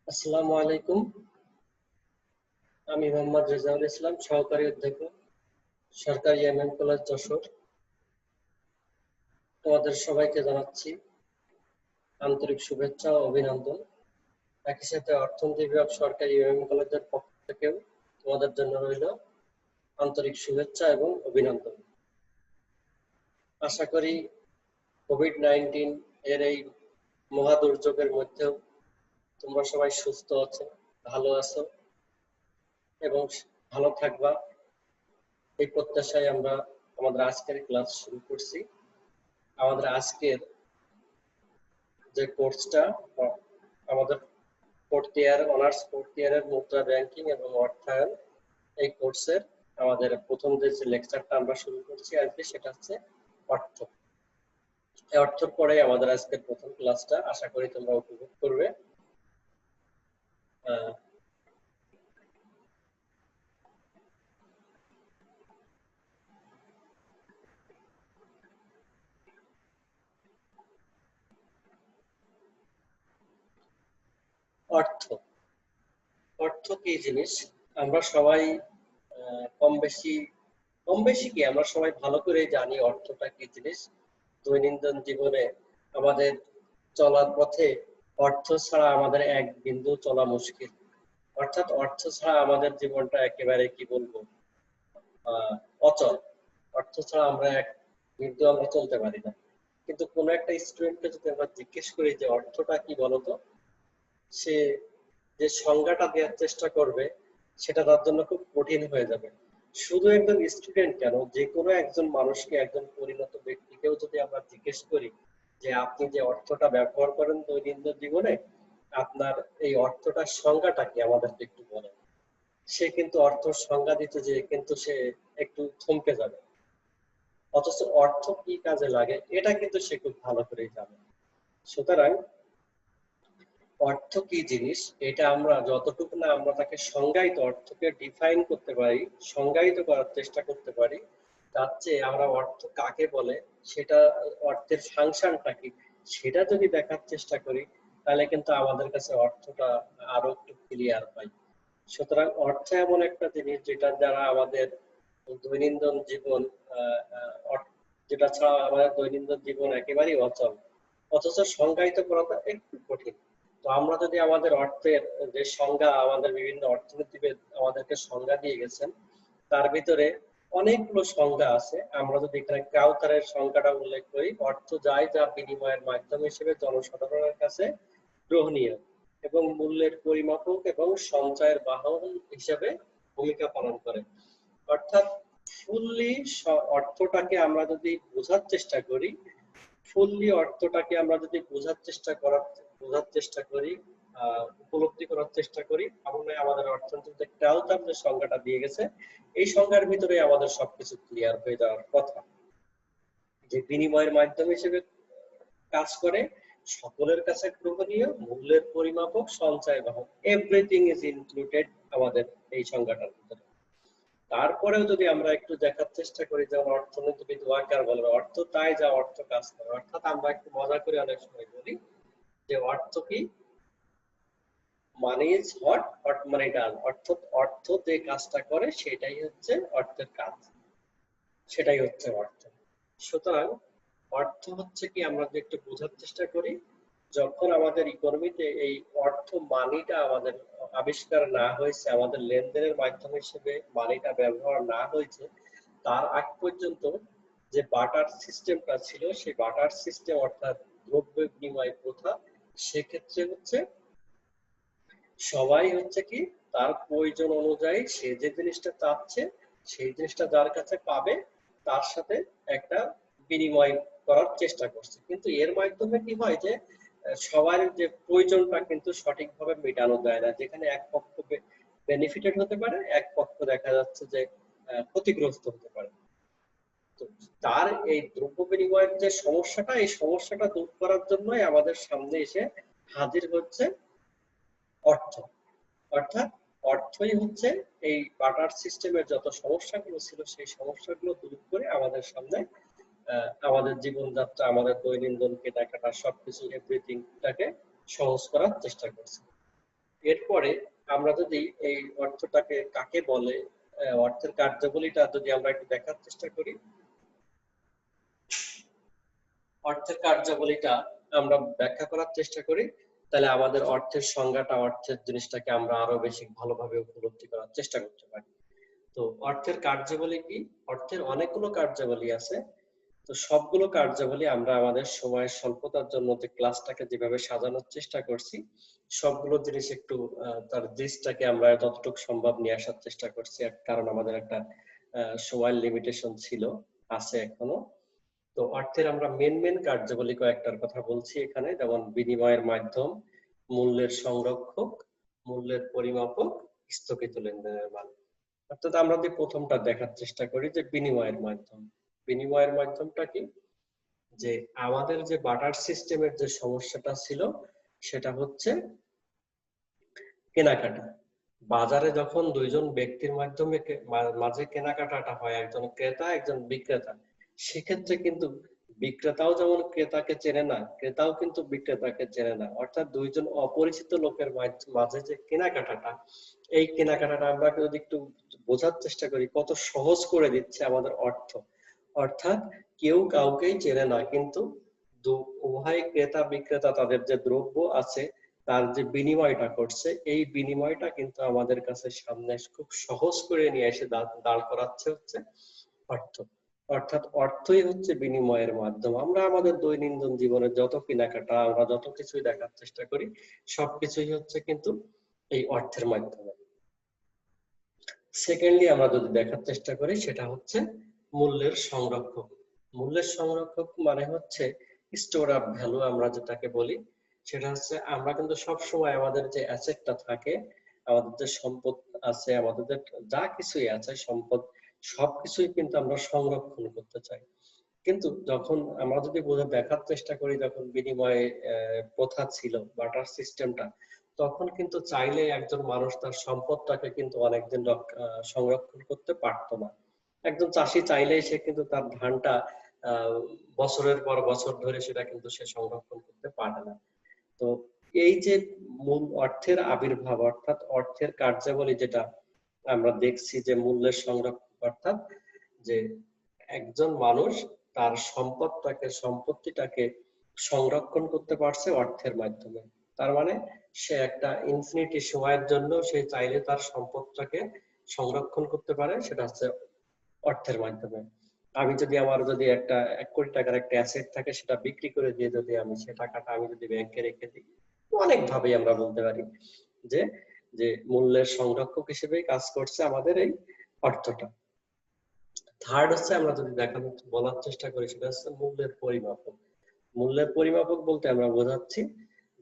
আসসালামু আলাইকুম। আমি মোহাম্মদ রেজাউল ইসলাম, সহকারী অধ্যক্ষ, সরকারি এমএম কলেজ যশোর। তোমাদের সবাইকে জানাচ্ছি আন্তরিক শুভেচ্ছা ও অভিনন্দন। একই সাথে অর্থনীতি বিভাগ সরকারি এমএম কলেজের পক্ষ থেকেও তোমাদের জন্য রইল আন্তরিক শুভেচ্ছা এবং অভিনন্দন। আশা করি কোভিড-19 এর এই মহা দুর্যোগের মধ্যেও তোমরা সবাই সুস্থ আছো, ভালো আছো এবং ভালো থাকবা, এই প্রত্যাশায় আমরা আমাদের আজকের ক্লাস শুরু করছি। আমাদের আজকের যে কোর্সটা আমাদের ফোর্থ ইয়ার অনার্স ফোর্থ ইয়ারের মুদ্রা ব্যাংকিং এবং অর্থায়ন, এই কোর্সের আমাদের প্রথম যে লেকচারটা আমরা শুরু করছি আজকে, সেটা হচ্ছে অর্থ। এই অর্থের পরে আমাদের আজকের প্রথম ক্লাসটা, আশা করি তোমরা উপভোগ করবে। অর্থ অর্থ কি জিনিস আমরা সবাই কম বেশি কি আমরা সবাই ভালো করে জানি অর্থটা কি জিনিস। দৈনন্দিন জীবনে আমাদের চলার পথে অর্থ ছাড়া আমাদের এক বিন্দু চলা মুশকিল। অর্থাৎ অর্থ ছাড়া আমাদের জীবনটা একেবারে কি বলবো, অচল। অর্থ ছাড়া আমরা এক বিন্দু আমরা চলতে পারি না। কিন্তু কোনো একটা স্টুডেন্টকে যদি আমরা জিজ্ঞেস করি যে অর্থটা কি বলতো, সে যে সংজ্ঞাটা দেওয়ার চেষ্টা করবে সেটা তার জন্য খুব কঠিন হয়ে যাবে। শুধু একজন স্টুডেন্ট কেন, যে কোনো একজন মানুষকে, একজন পরিণত ব্যক্তিকেও যদি আমরা জিজ্ঞেস করি যে আপনি যে অর্থটা ব্যবহার করেন দৈনন্দিন জীবনে, আপনার এই অর্থটার সংজ্ঞাটা কি আমাদেরকে একটু বলেন, সে কিন্তু অর্থ সংজ্ঞা দিতে যে কিন্তু সে একটু থমকে যাবে। অথচ অর্থ কি কাজে লাগে এটা কিন্তু সে খুব ভালো করেই জানে। সুতরাং অর্থ কি জিনিস এটা আমরা যতটুকু না আমরা তাকে সংজ্ঞায়িত, অর্থকে ডিফাইন করতে পারি, সংজ্ঞায়িত করার চেষ্টা করতে পারি, তার চেয়ে আমরা অর্থ কাকে বলে, সেটা অর্থের ফাংশনটা কি, সেটা যদি দেখার চেষ্টা করি, তাহলে কিন্তু আমাদের কাছে অর্থটা আরো একটু ক্লিয়ার পাই। সুতরাং অর্থ এমন একটা জিনিস যেটা দ্বারা আমাদের দৈনন্দিন জীবন, যেটা ছাড়া আমাদের দৈনন্দিন জীবন একেবারেই অচল, অথচ সংজ্ঞায়িত করাটা একটু কঠিন। তো আমরা যদি আমাদের অর্থের যে সংজ্ঞা, আমাদের বিভিন্ন অর্থনীতিবিদ আমাদেরকে সংজ্ঞা দিয়ে গেছেন, তার ভিতরে অনেকগুলো সংজ্ঞা আছে। আমরা যদি এখানে কাউতারের সংজ্ঞাটা উল্লেখ করি, অর্থ যায় যা বিনিময়ের মাধ্যম হিসেবে জনসাধারণের কাছে গ্রহণীয় এবং মূল্যের পরিমাপক এবং সঞ্চয়ের বাহন হিসেবে ভূমিকা পালন করে। অর্থাৎ ফুললি অর্থটাকে আমরা যদি বোঝার চেষ্টা করি, উপলব্ধি করার চেষ্টা করি, তাহলে আমাদের অর্থনীতিতে কাউতার যে সংজ্ঞাটা দিয়ে গেছে, এই সংজ্ঞার ভিতরে আমাদের সবকিছু ক্লিয়ার হয়ে যাওয়ার কথা। যে বিনিময়ের মাধ্যম হিসেবে কাজ করে, সকলের কাছে গ্রহণীয়, মূল্যের পরিমাপক, সঞ্চয় বাহক, এভরিথিং ইজ ইনক্লুডেড আমাদের এই সংজ্ঞাটার ভিতরে। তারপরেও যদি আমরা একটু দেখার চেষ্টা করি, যেমন অর্থনীতিবিদ ওয়াকার বলেন অর্থ তাই যা অর্থ কাজ করে। অর্থাৎ আমরা একটু মজা করে অনেক সময় বলি যে অর্থ কি, money is what money does. অর্থাৎ অর্থ যে কাজটা করে সেটাই হচ্ছে অর্থের কাজ, সেটাই হচ্ছে অর্থ। সুতরাং অর্থ হচ্ছে কি, আমরা যদি একটু বোঝার চেষ্টা করি, যখন আমাদের ইকোনমিতে এই অর্থ মানিটা আমাদের আবিষ্কার না হয়েছে, আমাদের লেনদেনের মাধ্যম হিসেবে মানিটা ব্যবহার না হয়েছে, তার আগ পর্যন্ত যে বাটার সিস্টেমটা ছিল, সেই বাটার সিস্টেম অর্থাৎ দ্রব্য বিনিময় প্রথা, সেক্ষেত্রে হচ্ছে সবাই হচ্ছে কি তার প্রয়োজন অনুযায়ী সে যে জিনিসটা চাচ্ছে সেই জিনিসটা যার কাছে পাবে তার সাথে একটা বিনিময় করার চেষ্টা করছে। কিন্তু এর মাধ্যমে কি হয় যে সবার যে প্রয়োজনটা কিন্তু সঠিকভাবে মেটানো যায় না, যেখানে এক পক্ষ বেনিফিটেড হতে পারে, এক পক্ষ দেখা যাচ্ছে যে ক্ষতিগ্রস্ত হতে পারে। তো তার এই দ্রব্য বিনিময়ের যে সমস্যাটা, এই সমস্যাটা দূর করার জন্যই আমাদের সামনে এসে হাজির হচ্ছে অর্থ। অর্থাৎ অর্থই হচ্ছে এই বাটার সিস্টেমের যত সমস্যাগুলো ছিল সেই সমস্যাগুলো দূর করে আমাদের সামনে আমাদের জীবনযাত্রা, আমাদের দৈনন্দিন কেনাকাটা সবকিছু এভরিথিংটাকে সহজ করার চেষ্টা করছি। এরপরে আমরা যদি এই অর্থটাকে কাকে বলে, অর্থের কার্যাবলীটা যদি আমরা একটু দেখার চেষ্টা করি, অর্থের কার্যাবলীটা আমরা ব্যাখ্যা করার চেষ্টা করি, তাহলে আমাদের অর্থের সংজ্ঞাটা, অর্থের জিনিসটাকে আমরা আরো বেশি ভালোভাবে উপলব্ধি করার চেষ্টা করতে পারি। তো অর্থের কার্যাবলী কি? অর্থের অনেকগুলো কার্যাবলী আছে। তো সবগুলো কার্যাবলী আমরা আমাদের সময়ের স্বল্পতার জন্য যে ক্লাসটাকে যেভাবে সাজানোর চেষ্টা করছি, সবগুলো জিনিস একটু তার জিনিসটাকে আমরা যতটুকু সম্ভব নিয়ে আসার চেষ্টা করছি, কারণ আমাদের একটা সময়ের লিমিটেশন ছিল, আছে এখনো। তো অর্থের আমরা মেন কার্যাবলী কয়েকটার কথা বলছি এখানে, যেমন বিনিময়ের মাধ্যম, মূল্যের সংরক্ষক, মূল্যের পরিমাপক, স্থগিত লেনদেনের মান। অর্থাৎ আমরা যদি প্রথমটা দেখার চেষ্টা করি যে বিনিময়ের মাধ্যম। বিনিময়ের মাধ্যমটা কি? যে আমাদের যে বাটার সিস্টেমের যে সমস্যাটা ছিল সেটা হচ্ছে কেনাকাটা। বাজারে যখন দুইজন ব্যক্তির মাধ্যমে মাঝে কেনাকাটাটা হয়, একজন ক্রেতা একজন বিক্রেতা, সেক্ষেত্রে কিন্তু বিক্রেতাও যেমন ক্রেতাকে চেনে না, ক্রেতাও কিন্তু বিক্রেতাকে চেনে না। অর্থাৎ দুইজন অপরিচিত লোকের মাঝে যে কেনাকাটাটা, এই কেনাকাটাটা আমরা যদি একটু বোঝার চেষ্টা করি, কত সহজ করে দিচ্ছে আমাদের অর্থ। অর্থাৎ কেউ কাউকেই চেনে না, কিন্তু উভয় ক্রেতা বিক্রেতা তাদের যে দ্রব্য আছে তার যে বিনিময়টা করছে, এই বিনিময়টা কিন্তু আমাদের কাছে সামনে খুব সহজ করে নিয়ে এসে দাঁড় করাচ্ছে হচ্ছে অর্থ। অর্থাৎ অর্থই হচ্ছে বিনিময়ের মাধ্যম। আমরা আমাদের দৈনন্দিন জীবনে যত কেনাকাটা, আমরা যত কিছুই দেখার চেষ্টা করি, সবকিছুই হচ্ছে কিন্তু এই অর্থের মাধ্যমে। সেকেন্ডলি আমরা যদি দেখার চেষ্টা করি, সেটা হচ্ছে মূল্যের সংরক্ষক। মূল্যের সংরক্ষক মানে হচ্ছে স্টোর অফ ভ্যালু আমরা যেটাকে বলি, সেটা হচ্ছে আমরা কিন্তু সব সময় আমাদের যে অ্যাসেটটা থাকে, আমাদের যে সম্পদ আছে, আমাদের যে যা কিছুই আছে সম্পদ, সবকিছুই কিন্তু আমরা সংরক্ষণ করতে চাই। কিন্তু যখন আমরা যদি দেখার চেষ্টা করি, যখন বিনিময় প্রথা ছিল, বাটার সিস্টেমটা, তখন কিন্তু চাইলে একজন মানুষ তার সম্পদটাকে কিন্তু অনেকদিন সংরক্ষণ করতে পারতো না। একজন চাষি চাইলেই সে কিন্তু তার ধানটা বছরের পর বছর ধরে সেটা কিন্তু সে সংরক্ষণ করতে পারে না। তো এই যে মূল অর্থের আবির্ভাব, অর্থাৎ অর্থের কার্যাবলী যেটা আমরা দেখছি, যে মূল্যের সংরক্ষণ, অর্থাৎ যে একজন মানুষ তার সম্পত্তিটাকে সংরক্ষণ করতে পারছে অর্থের মাধ্যমে। তার মানে সে একটা ইনফিনিটি সময়ের জন্য সে চাইলে তার সম্পদটাকে সংরক্ষণ করতে পারে, সেটা হচ্ছে অর্থের মাধ্যমে। আমি যদি আমার যদি একটা 1 কোটি টাকার একটা অ্যাসেট থাকে, সেটা বিক্রি করে দিয়ে যদি আমি সে টাকাটা আমি যদি ব্যাংকে রেখে দিই, অনেক ভাবেই আমরা বলতে পারি যে যে মূল্যের সংরক্ষক হিসেবে কাজ করছে আমাদের এই অর্থটা। থার্ড হচ্ছে আমরা যদি বলার চেষ্টা করি, সেটা হচ্ছে মূল্যের পরিমাপক। মূল্যের পরিমাপক বলতে আমরা বোঝাচ্ছি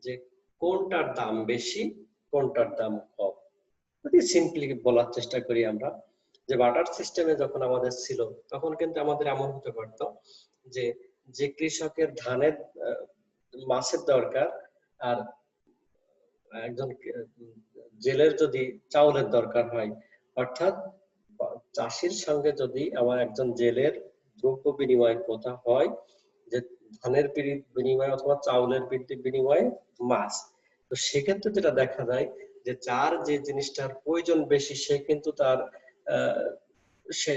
যে কোনটার দাম বেশি, কোনটার দাম কম। যদি সিম্পলি বলার চেষ্টা করি আমরা, যে বাটার সিস্টেমে যখন আমাদের ছিল, তখন কিন্তু আমাদের এমন হতে পারতো যে যে কৃষকের ধানের মাছের দরকার, আর একজন জেলের যদি চাউলের দরকার হয়, অর্থাৎ চাষির সঙ্গে যদি আমার একজন জেলের দ্রব্য বিনিময় প্রথা হয়, যে ধানের বিনিময় অথবা চাউলের বিনিময়ে মাছ, তো সেক্ষেত্রে যেটা দেখা যায় যে যার যে জিনিসটার প্রয়োজন বেশি, সে কিন্তু তার সে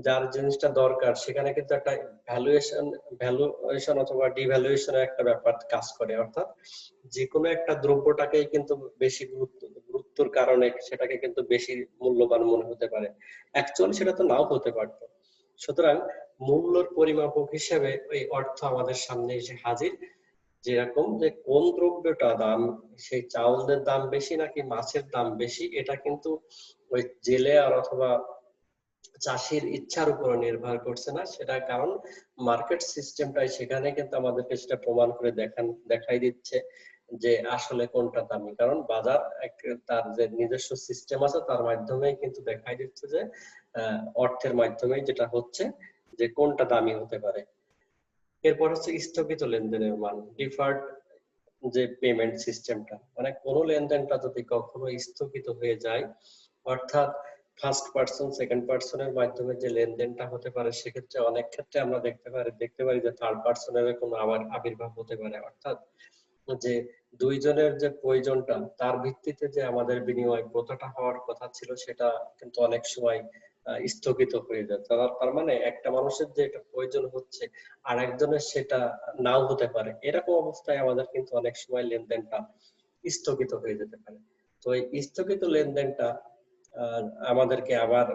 যার জিনিসটা দরকার, সেখানে কিন্তু একটা ভ্যালুয়েশন অথবা ডিভ্যালুয়েশনের একটা ব্যাপার কাজ করে। অর্থাৎ যে কোনো একটা দ্রব্যটাকেই কিন্তু বেশি গুরুত্বর কারণে সেটাকে কিন্তু বেশি মূল্যবান মনে হতে পারে, অ্যাকচুয়ালি সেটা তো নাও হতে পারতো। সুতরাং মূল্যর পরিমাপক হিসেবে ওই অর্থ আমাদের সামনে এসে হাজির। যেরকম যে কোন দ্রব্যটা দাম, সেই চাউলের দাম বেশি নাকি মাছের দাম বেশি, এটা কিন্তু ওই জেলে আর অথবা চাষির ইচ্ছার উপর নির্ভর করছে না। সেটা কারণ মার্কেট সিস্টেমটাই সেখানে কিন্তু আমাদেরকে সেটা প্রমাণ করে দেখাই দিচ্ছে যে আসলে কোনটা দামি। কারণ বাজার তার যে নিজস্ব সিস্টেম আছে, তার মাধ্যমেই কিন্তু দেখাই দিচ্ছে যে অর্থের মাধ্যমেই যেটা হচ্ছে যে কোনটা দামি হতে পারে। এরপর হচ্ছে স্থগিত লেনদেনের মান, ডিফার্ড যে পেমেন্ট সিস্টেমটা, মানে কোনো লেনদেনটা যদি কখনো স্থগিত হয়ে যায়, অর্থাৎ ফার্স্ট পার্সন সেকেন্ড পার্সনের মাধ্যমে যে লেনদেনটা হতে পারে, সেক্ষেত্রে অনেক ক্ষেত্রে আমরা দেখতে পারি যে থার্ড পার্সনের কোনো আবির্ভাব হতে পারে। অর্থাৎ যে দুইজনের যে প্রয়োজনটা তার ভিত্তিতে যে আমাদের বিনিময় কতটা হওয়ার কথা ছিল সেটা কিন্তু অনেক সময় স্থগিত হয়ে যায়। তার মানে একটা মানুষের যে এটা প্রয়োজন হচ্ছে আর একজনের সেটা নাও হতে পারে, এরকম অবস্থায় আমাদের কিন্তু অনেক সময় লেনদেনটা স্থগিত হয়ে যেতে পারে। তো এই স্থগিত লেনদেনটা আমাদেরকে আবার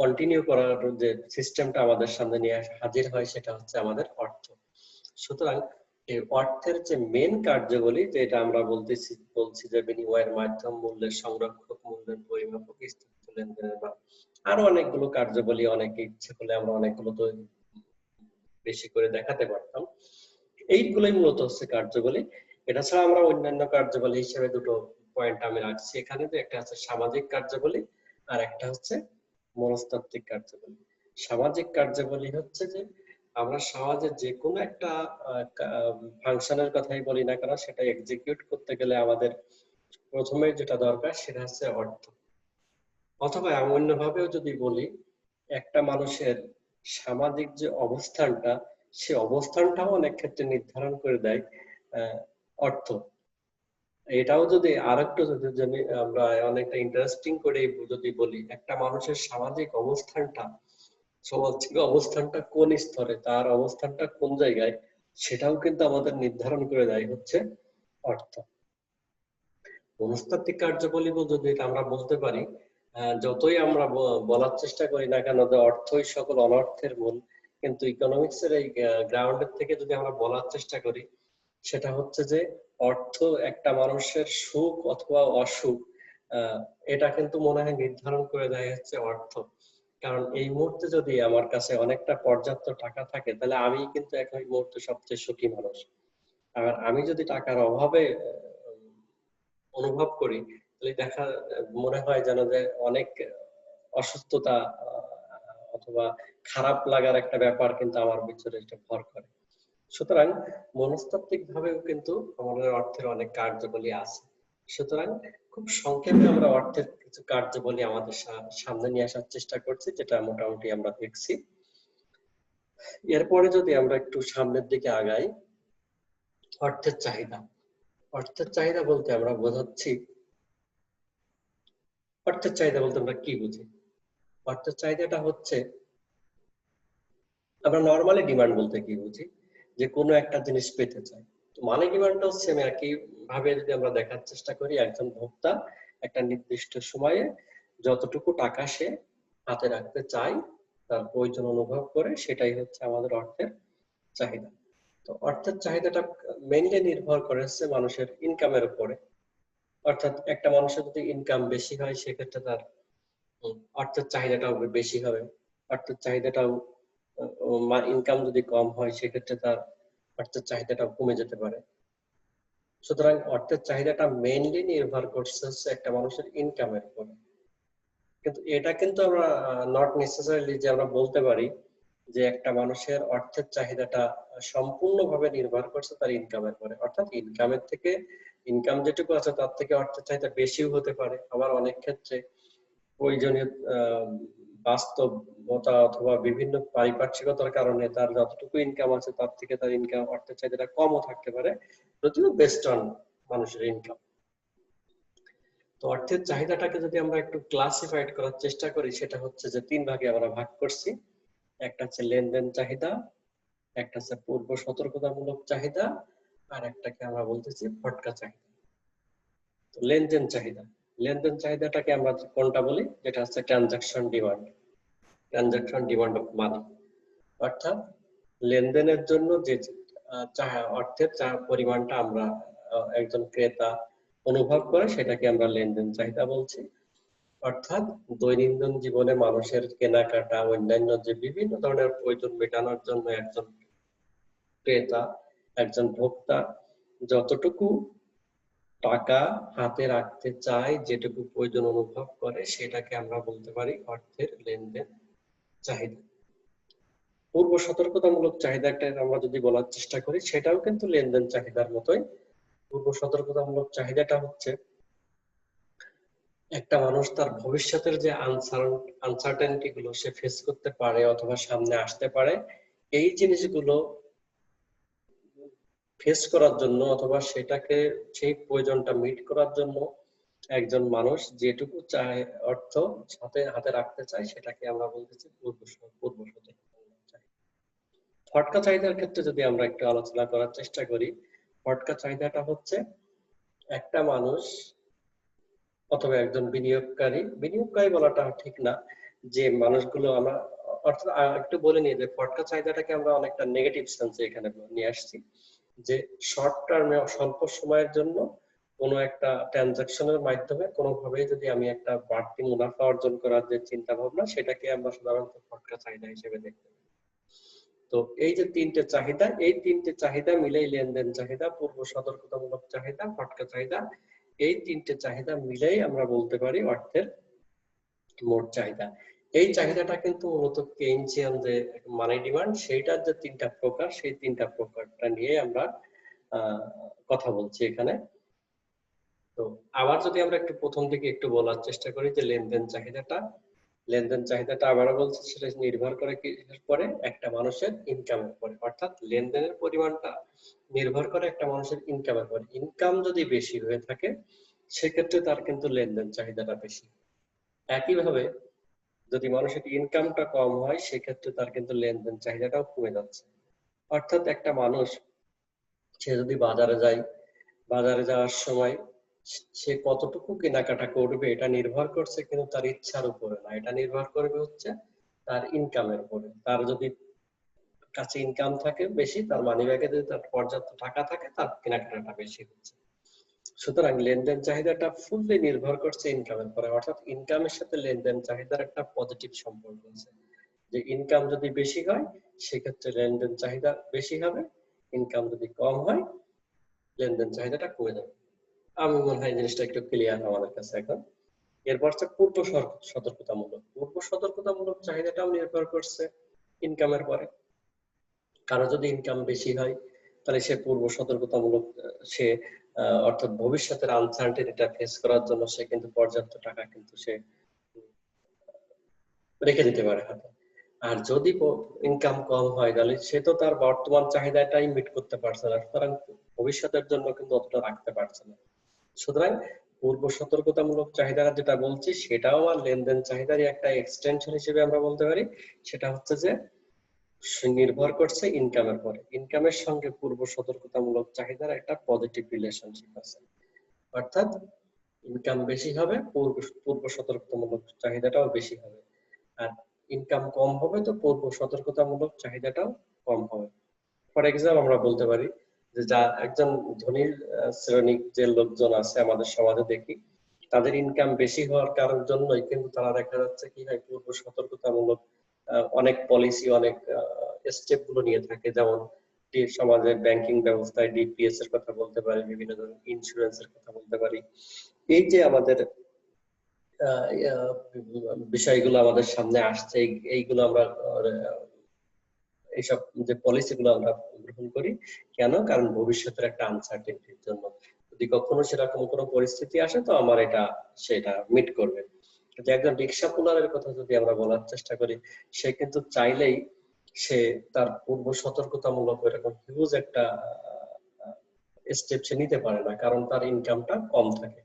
কন্টিনিউ করার যে সিস্টেমটা আমাদের সামনে নিয়ে হাজির হয় সেটা হচ্ছে আমাদের অর্থ। সুতরাং এই অর্থের যে মেন কার্যগুলি, যেটা আমরা বলছি যে বিনিময়ের মাধ্যম, মূল্যের সংরক্ষক, মূল্যের পরিমাপক, স্থিতিশীল লেনদেনের মান, আরো অনেকগুলো কার্যবলী, অনেকে ইচ্ছে করলে আমরা অনেকগুলো তো বেশি করে দেখাতে পারতাম। এইগুলোই মূলত হচ্ছে কার্যবলী। এটা ছাড়া আমরা অন্যান্য কার্যবলী হিসেবে দুটো পয়েন্ট আমি রাখছি এখানে, যে একটা হচ্ছে সামাজিক কার্যবলী আর একটা হচ্ছে মনস্তাত্ত্বিক কার্যবলী। সামাজিক কার্যবলী হচ্ছে যে আমরা সমাজে যে কোনো একটা ফাংশনের কথাই বলি না কেন, সেটা এক্সিকিউট করতে গেলে আমাদের প্রথমে যেটা দরকার সেটা হচ্ছে অর্থ। অথবা অন্যভাবেও যদি বলি, একটা মানুষের সামাজিক যে অবস্থানটা, সে অবস্থানটাও অনেক ক্ষেত্রে নির্ধারণ করে দেয় অর্থ। এটাও যদি আরেকটু যদি আমরা অনেকটা ইন্টারেস্টিং করে যদি বলি, একটা মানুষের সামাজিক অবস্থানটা, সামাজিক অবস্থানটা কোন স্তরে, তার অবস্থানটা কোন জায়গায়, সেটাও কিন্তু আমাদের নির্ধারণ করে দেয় হচ্ছে অর্থ। মনস্তাত্ত্বিক কার্যবলী যদি আমরা বলতে পারি, যতই আমরা বলার চেষ্টা করি না কেন যে অর্থই সকল অনর্থের মূল, কিন্তু ইকোনমিক্স এর এই গ্রাউন্ডের থেকে যদি আমরা বলার চেষ্টা করি, সেটা হচ্ছে যে অর্থ একটা মানুষের সুখ অথবা অসুখ, এটা কিন্তু মনে হয় নির্ধারণ করে দেয় হচ্ছে অর্থ। কারণ এই মুহূর্তে যদি আমার কাছে অনেকটা পর্যাপ্ত টাকা থাকে, তাহলে আমি কিন্তু এখন এই মুহূর্তে সবচেয়ে সুখী মানুষ। আর আমি যদি টাকার অভাবে অনুভব করি, তাহলে মনে হয় যেন যে অনেক অসুস্থতা অথবা খারাপ লাগার একটা ব্যাপার কিন্তু আমার ভিতরে এটা ভর করে। সুতরাং মনস্তাত্ত্বিক ভাবেও কিন্তু আমাদের অর্থের অনেক কার্যবলী আছে। সুতরাং খুব সংক্ষেপে আমরা অর্থের কিছু কার্যবলী আমাদের সামনে নিয়ে আসার চেষ্টা করছি, যেটা মোটামুটি আমরা দেখছি। এরপরে যদি আমরা একটু সামনের দিকে আগাই, অর্থের চাহিদা। অর্থের চাহিদা বলতে আমরা বোঝাচ্ছি, অর্থের চাহিদা বলতে আমরা কি বুঝি? অর্থের চাহিদাটা হচ্ছে, আমরা নর্মালি ডিমান্ড বলতে কি বুঝি, যে কোনো একটা জিনিস পেতে চাই। তো মানি ডিমান্ডটাও সেম একই ভাবে যদি আমরা দেখার চেষ্টা করি, একজন ভোক্তা একটা নির্দিষ্ট সময়ে যতটুকু টাকা সে হাতে রাখতে চায়, তার প্রয়োজন অনুভব করে, সেটাই হচ্ছে আমাদের অর্থের চাহিদা। তো অর্থের চাহিদাটা মেইনলি নির্ভর করে হচ্ছে মানুষের ইনকামের উপরে। অর্থাৎ একটা মানুষের যদি ইনকাম বেশি হয়, সেক্ষেত্রে তার অর্থের চাহিদাটাও বেশি হবে। অর্থের চাহিদাটাও, ইনকাম যদি কম হয়, সেক্ষেত্রে তার অর্থের চাহিদাটাও কমে যেতে পারে। সুতরাং অর্থের চাহিদাটা মেইনলি নির্ভর করছে হচ্ছে একটা মানুষের ইনকামের উপর। কিন্তু এটা কিন্তু আমরা নট নেসেসারিলি যে আমরা বলতে পারি যে একটা মানুষের অর্থের চাহিদাটা সম্পূর্ণভাবে নির্ভর করছে তার ইনকামের উপরে। অর্থাৎ ইনকামের থেকে, ইনকাম যেটুকু আছে তার থেকে অর্থের চাহিদা বেশিও হতে পারে। আবার অনেক ক্ষেত্রে প্রয়োজনীয় বাস্তবতা অথবা বিভিন্ন পারিপার্শ্বিকতার কারণে তার যতটুকু ইনকাম আছে তার থেকে তার ইনকাম, অর্থের চাহিদাটা কমও থাকতে পারে, যদিও বেস্ট অন মানুষের ইনকাম। তো অর্থের চাহিদাটাকে যদি আমরা একটু ক্লাসিফাইড করার চেষ্টা করি, সেটা হচ্ছে যে তিন ভাগে আমরা ভাগ করছি। একটা হচ্ছে লেনদেন চাহিদা, একটা হচ্ছে পূর্ব সতর্কতামূলক চাহিদা, আর একটাকে আমরা বলতেছি ফটকা চাহিদা। তো লেনদেন চাহিদা, লেনদেন চাহিদাটাকে আমরা কোনটা বলি, যেটা হচ্ছে transaction demand, transaction demand of money. অর্থাৎ লেনদেনের জন্য যে অর্থের পরিমাণটা আমরা একজন ক্রেতা অনুভব করে, সেটাকে আমরা লেনদেন চাহিদা বলছি। অর্থাৎ দৈনন্দিন জীবনে মানুষের কেনাকাটা, অন্যান্য যে বিভিন্ন ধরনের প্রয়োজন মেটানোর জন্য একজন ক্রেতা, একজন ভোক্তা যতটুকু টাকা হাতে রাখতে চায়, যেটুকু প্রয়োজন অনুভব করে, সেটাকে আমরা বলতে পারি অর্থের লেনদেন চাহিদা। পূর্ব সতর্কতামূলক চাহিদাটা আমরা যদি বলার চেষ্টা করি, সেটাও কিন্তু লেনদেন চাহিদার মতোই। পূর্ব সতর্কতামূলক চাহিদাটা হচ্ছে একটা মানুষ তার ভবিষ্যতের যে আনসার্টেনিটি গুলো সে ফেস করতে পারে অথবা সামনে আসতে পারে, এই জিনিসগুলো ফেস করার জন্য অথবা সেটাকে সেই প্রয়োজনটা মিট করার জন্য একজন মানুষ যেটুকু চায় অর্থ হাতে হাতে রাখতে চায় সেটাকে আমরা বলতেছি পূর্ব সতর্কতামূলক চাহিদা। ফটকা চাহিদার ক্ষেত্রে যদি আমরা একটু আলোচনা করার চেষ্টা করি, ফটকা চাহিদাটা হচ্ছে একটা মানুষ অথবা একজন বিনিয়োগকারী বলাটা ঠিক না, যে মানুষগুলো আমরা অর্থাৎ একটু বলে নিই যে ফটকা চাহিদাটাকে আমরা অনেকটা নেগেটিভ সেন্সে এখানে নিয়ে আসছি, যে শর্ট টার্মে স্বল্প সময়ের জন্য কোনো একটা ট্রানজাকশনের মাধ্যমে কোনোভাবেই যদি আমি একটা বাড়তি মুনাফা অর্জন করার যে চিন্তা ভাবনা, সেটাকে আমরা সাধারণত ফটকা চাহিদা হিসেবে দেখতে পাই। তো এই যে তিনটে চাহিদা মিলেই লেনদেন চাহিদা, পূর্ব সতর্কতামূলক চাহিদা, ফটকা চাহিদা, এই তিনটে চাহিদা মিলেই আমরা বলতে পারি অর্থের মোট চাহিদা। এই চাহিদাটা কিন্তু মূলত কেইনসিয়ান যে মানি ডিমান্ড, সেইটার যে তিনটা প্রকার, সেই তিনটা প্রকারটা নিয়ে আমরা কথা বলছি এখানে। তো আবার যদি আমরা একটু প্রথম থেকে একটু বলার চেষ্টা করি যে লেনদেন চাহিদাটা আবারও বলছি, সেটা নির্ভর করে কিসের পরে? একটা মানুষের ইনকামের উপরে। অর্থাৎ লেনদেনের পরিমাণটা নির্ভর করে একটা মানুষের ইনকামের উপরে। ইনকাম যদি বেশি হয়ে থাকে সেক্ষেত্রে তার কিন্তু লেনদেন চাহিদাটা বেশি। একইভাবে যদি মানুষের ইনকামটা কম হয় সেক্ষেত্রে তার কিন্তু লেনদেন চাহিদাটাও কমে যাচ্ছে। অর্থাৎ একটা মানুষ সে যদি বাজারে যাওয়ার সময় সে কতটুকু কেনাকাটা করবে এটা নির্ভর করছে কিন্তু তার ইচ্ছার উপরে না, এটা নির্ভর করবে হচ্ছে তার ইনকামের উপরে। তার যদি কাছে ইনকাম থাকে বেশি, তার মানি ব্যাগে যদি তার পর্যাপ্ত টাকা থাকে, তার কেনাকাটাটা বেশি হচ্ছে। সুতরাং লেনদেন চাহিদাটা ফুললি নির্ভর করছে ইনকামের উপরে। অর্থাৎ ইনকামের সাথে লেনদেন চাহিদার একটা পজিটিভ সম্পর্ক আছে, যে ইনকাম যদি বেশি হয় সেক্ষেত্রে লেনদেন চাহিদা বেশি হবে, ইনকাম যদি কম হয় লেনদেন চাহিদাটা কমে যাবে। আমি মনে হয় জিনিসটা একটু ক্লিয়ার আমাদের কাছে এখন। এরপর হচ্ছে পূর্ব সতর্কতামূলক চাহিদাটাও নির্ভর করছে ইনকামের পরে। কারো যদি ইনকাম বেশি হয় তাহলে সে পূর্ব সতর্কতামূলক সে অর্থাৎ ভবিষ্যতের আনসার্টেনিটিটা ফেস করার জন্য সে কিন্তু পর্যাপ্ত টাকা কিন্তু সে রেখে দিতে পারে হাতে। আর যদি ইনকাম কম হয় তাহলে সে তো তার বর্তমান চাহিদাটাই মিট করতে পারছে না, সুতরাং ভবিষ্যতের জন্য কিন্তু অতটা রাখতে পারছে না। সুতরাং পূর্ব সতর্কতামূলক চাহিদা যেটা বলছি সেটাও আমার লেনদেন চাহিদারই একটা এক্সটেনশন হিসেবে আমরা বলতে পারি। সেটা হচ্ছে যে নির্ভর করছে ইনকামের পরে। ইনকামের সঙ্গে পূর্ব সতর্কতামূলক চাহিদার একটা পজিটিভ রিলেশনশিপ আছে। অর্থাৎ ইনকাম বেশি হবে, পূর্ব সতর্কতামূলক চাহিদাটাও বেশি হবে। আর ইনকাম কম হবে তো পূর্ব সতর্কতামূলক চাহিদাটাও কম হবে। ফর এক্সাম্পল আমরা বলতে পারি যে যা একজন ধনী শ্রেণীর যে লোকজন আছে আমাদের সমাজে দেখি, তাদের ইনকাম বেশি হওয়ার কারণ জন্যই কিন্তু তারা দেখা যাচ্ছে কি হয় পূর্ব সতর্কতামূলক অনেক পলিসি, অনেক স্টেপ গুলো নিয়ে থাকে। যেমন সমাজের ব্যাংকিং ব্যবস্থায় ডিপিএস এর কথা বলতে পারি, বিভিন্ন ধরনের ইন্স্যুরেন্স এর কথা বলতে পারি। এই যে আমাদের বিষয়গুলো আমাদের সামনে আসছে, এইগুলো আমরা এইসব যে পলিসি গুলো আমরা গ্রহণ করি কেন? কারণ ভবিষ্যতের একটা আনসার্টেনিটির জন্য। যদি কখনো সেরকম কোনো পরিস্থিতি আসে তো আমার সেটা মিট করবে। কিন্তু একজন রিক্সা পুলারের কথা যদি আমরা বলার চেষ্টা করি, সে কিন্তু চাইলেই সে তার পূর্ব সতর্কতামূলক এরকম হিউজ একটা স্টেপ সে নিতে পারে না, কারণ তার ইনকামটা কম থাকে।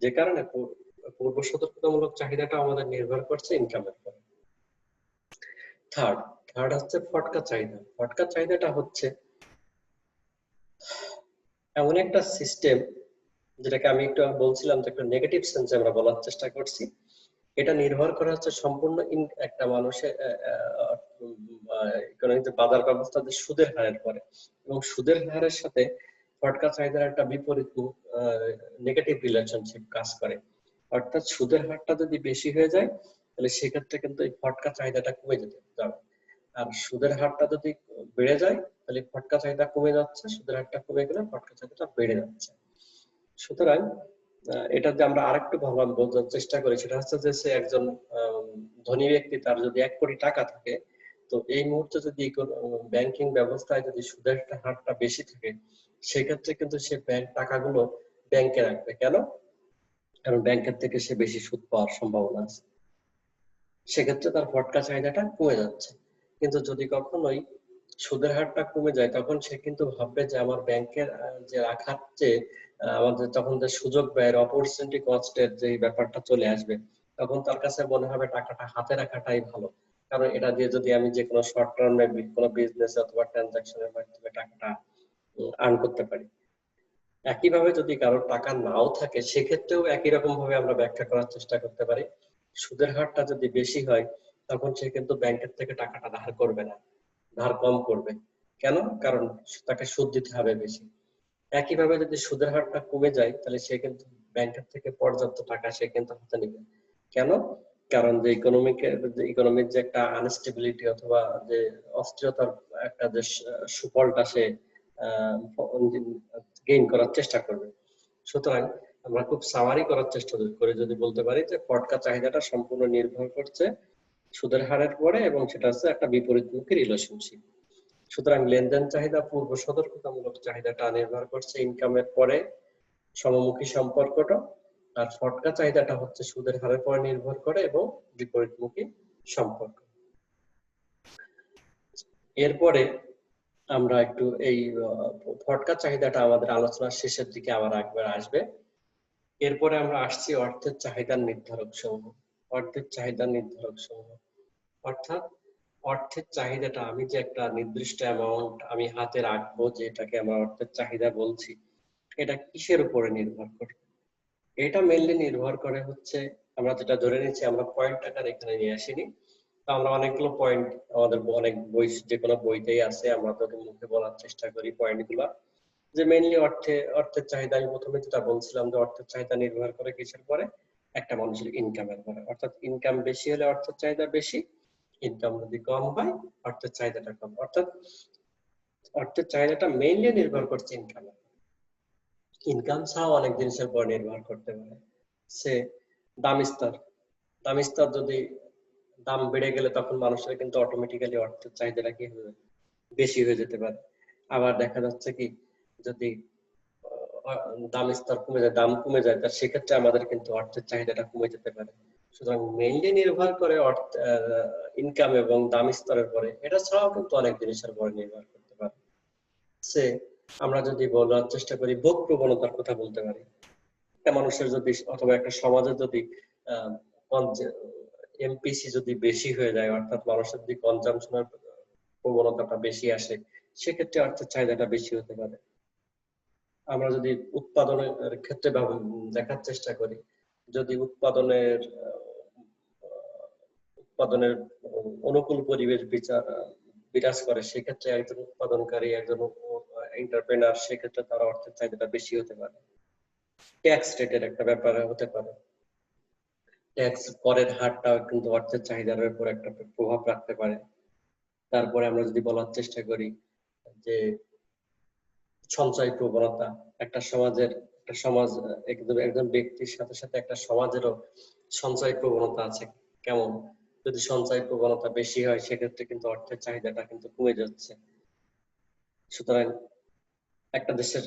যে কারণে পূর্ব সতর্কতামূলক চাহিদাটা আমাদের নির্ভর করছে ইনকামের উপর। থার্ড হচ্ছে ফটকা চাহিদা। ফটকা চাহিদাটা হচ্ছে এমন একটা সিস্টেম যেটাকে আমি একটু বলছিলাম যে একটা নেগেটিভ সেন্সে আমরা বলার চেষ্টা করছি। এটা নির্ভর করে হচ্ছে সম্পূর্ণ একটা মানুষের ইকোনমিক বাজার ব্যবস্থা যে সুদের হারের পরে, এবং সুদের হারের সাথে ফটকা চাহিদার একটা বিপরীত নেগেটিভ রিলেশনশিপ কাজ করে। অর্থাৎ সুদের হারটা যদি বেশি হয়ে যায় তাহলে সেক্ষেত্রে কিন্তু এই ফটকা চাহিদাটা কমে যেতে যাবে। আর সুদের হারটা যদি বেড়ে যায় তাহলে ফটকা চাহিদা কমে যাচ্ছে, সুদের হারটা কমে গেলে ফটকা চাহিদাটা বেড়ে যাচ্ছে। সুতরাং এটা যে আমরা আরেকটু ভালো বোঝার চেষ্টা করি, সেটা হচ্ছে যে সে একজন ধনী ব্যক্তি, তার যদি 1 কোটি টাকা থাকে, তো এই মুহূর্তে যদি ব্যাংকিং ব্যবস্থায় যদি সুদের হারটা বেশি থাকে সেক্ষেত্রে কিন্তু সে টাকাগুলো ব্যাংকে রাখবে। কেন? কারণ ব্যাংকের থেকে সে বেশি সুদ পাওয়ার সম্ভাবনা আছে। সেক্ষেত্রে তার ফটকা চাহিদাটা কমে যাচ্ছে। কিন্তু যদি কখনোই সুদের হারটা কমে যায় তখন সে কিন্তু ভাববে যে আমার ব্যাংকের যে রাখার যে আমাদের তখন যে সুযোগ ব্যয়ের অপরচুনিটি কস্টের যে ব্যাপারটা চলে আসবে, তখন তার কাছে মনে হবে টাকাটা হাতে রাখাটাই ভালো। কারণ এটা দিয়ে যদি আমি যে কোনো শর্ট টার্মে কোনো বিজনেস অথবা ট্রানজাকশনের মাধ্যমে টাকাটা আর্ন করতে পারি। একইভাবে যদি কারোর টাকা নাও থাকে সেক্ষেত্রেও একই রকম ভাবে আমরা ব্যাখ্যা করার চেষ্টা করতে পারি। সুদের হারটা যদি বেশি হয় তখন সে কিন্তু ব্যাংকের থেকে টাকাটা ধার করবে না, ধার কম করবে। কেন? কারণ তাকে সুদ দিতে হবে বেশি। একইভাবে যদি সুদের হারটা কমে যায় তাহলে সে কিন্তু ব্যাংকের থেকে পর্যাপ্ত টাকা সে কিন্তু হাতে নিবে। কেন? কারণ যে ইকোনমিক যে একটা আনস্টেবিলিটি অথবা যে অস্থিরতার একটা যে সুফলটা সে গেইন করার চেষ্টা করবে। সুতরাং আমরা খুব সামারি করার চেষ্টা করে যদি বলতে পারি যে ফটকা চাহিদাটা সম্পূর্ণ নির্ভর করছে সুদের হারের পরে, এবং সেটা হচ্ছে একটা বিপরীতমুখী রিলেশনশিপ। সুতরাং লেনদেন চাহিদা পূর্ব সতর্কতামূলক চাহিদাটা নির্ভর করছে ইনকামের পরে সমমুখী সম্পর্কটা, আর ফটকা চাহিদাটা হচ্ছে সুদের হারের পরে নির্ভর করে এবং বিপরীতমুখী সম্পর্ক। এরপরে আমরা একটু এই ফটকা চাহিদাটা আমাদের আলোচনার শেষের দিকে আবার একবার আসবে। এরপরে আমরা আসছি অর্থের চাহিদার নির্ধারক সমূহ। অর্থের চাহিদার নির্ধারক সমূহ অর্থাৎ অর্থের চাহিদাটা আমি যে একটা নির্দিষ্ট অ্যামাউন্ট আমি হাতে রাখবো, যেটাকে আমরা অর্থের চাহিদা বলছি, এটা কিসের উপরে নির্ভর করে? এটা মেইনলি নির্ভর করে হচ্ছে, আমরা যেটা ধরে নিচ্ছি, আমরা পয়েন্ট আকার এখানে নিয়ে আসিনি, তো আমরা অনেকগুলো পয়েন্ট আমাদের অনেক বই যে কোনো বইতেই আছে, আমরা তোকে মুখে বলার চেষ্টা করি পয়েন্টগুলো। যে মেইনলি অর্থের চাহিদা, আমি প্রথমে যেটা বলছিলাম যে অর্থের চাহিদা নির্ভর করে কিসের পরে? একটা মানুষের ইনকামের পরে। অর্থাৎ ইনকাম বেশি হলে অর্থের চাহিদা বেশি, ইনকাম যদি কম হয় অর্থের চাহিদাটা কম। অর্থাৎ অর্থের চাহিদাটা মেইনলি নির্ভর করছে ইনকামে। ইনকাম ছাড়াও অনেক জিনিসের উপর নির্ভর করতে পারে। সে দাম স্তর, দাম স্তর যদি দাম বেড়ে গেলে তখন মানুষের কিন্তু অটোমেটিক্যালি অর্থের চাহিদাটা কি হবে? বেশি হয়ে যেতে পারে। আবার দেখা যাচ্ছে কি, যদি দাম স্তর কমে যায়, দাম কমে যায়, তার সেক্ষেত্রে আমাদের কিন্তু অর্থের চাহিদাটা কমে যেতে পারে। সুতরাং মেইনলি নির্ভর করে অর্থ ইনকাম এবং দাম স্তরের পরে। এটা ছাড়াও কিন্তু অনেক জিনিসের উপর নির্ভর করতে পারে। সে আমরা যদি বলার চেষ্টা করি ভোগ প্রবণতার কথা বলতে পারি। একটা মানুষের যদি অথবা একটা সমাজে যদি এমপিসি যদি বেশি হয়ে যায়, অর্থাৎ মানুষের যদি কনজাম্পশনের প্রবণতাটা বেশি আসে, সেক্ষেত্রে অর্থের চাহিদাটা বেশি হতে পারে। আমরা যদি উৎপাদনের ক্ষেত্রে দেখার চেষ্টা করি, যদি উৎপাদনের অনুকূল পরিবেশ বিরাজ করে, সেক্ষেত্রে একজন উৎপাদনকারী, একজন এন্টারপ্রেনার, সেক্ষেত্রে তার অর্থের চাহিদাটা বেশি হতে পারে। ট্যাক্স রেটের একটা ব্যাপার হতে পারে, ট্যাক্স করের হারটা কিন্তু অর্থের চাহিদার উপর একটা প্রভাব রাখতে পারে। তারপরে আমরা যদি বলার চেষ্টা করি যে সঞ্চয় প্রবণতা, একটা সমাজ একজন ব্যক্তির সাথে সাথে একটা সমাজেরও সঞ্চয় প্রবণতা আছে কেমন? যদি সঞ্চয় প্রবণতা বেশি হয় সেক্ষেত্রে কিন্তু অর্থের চাহিদাটা কিন্তু কমে যাচ্ছে। সুতরাং একটা দেশের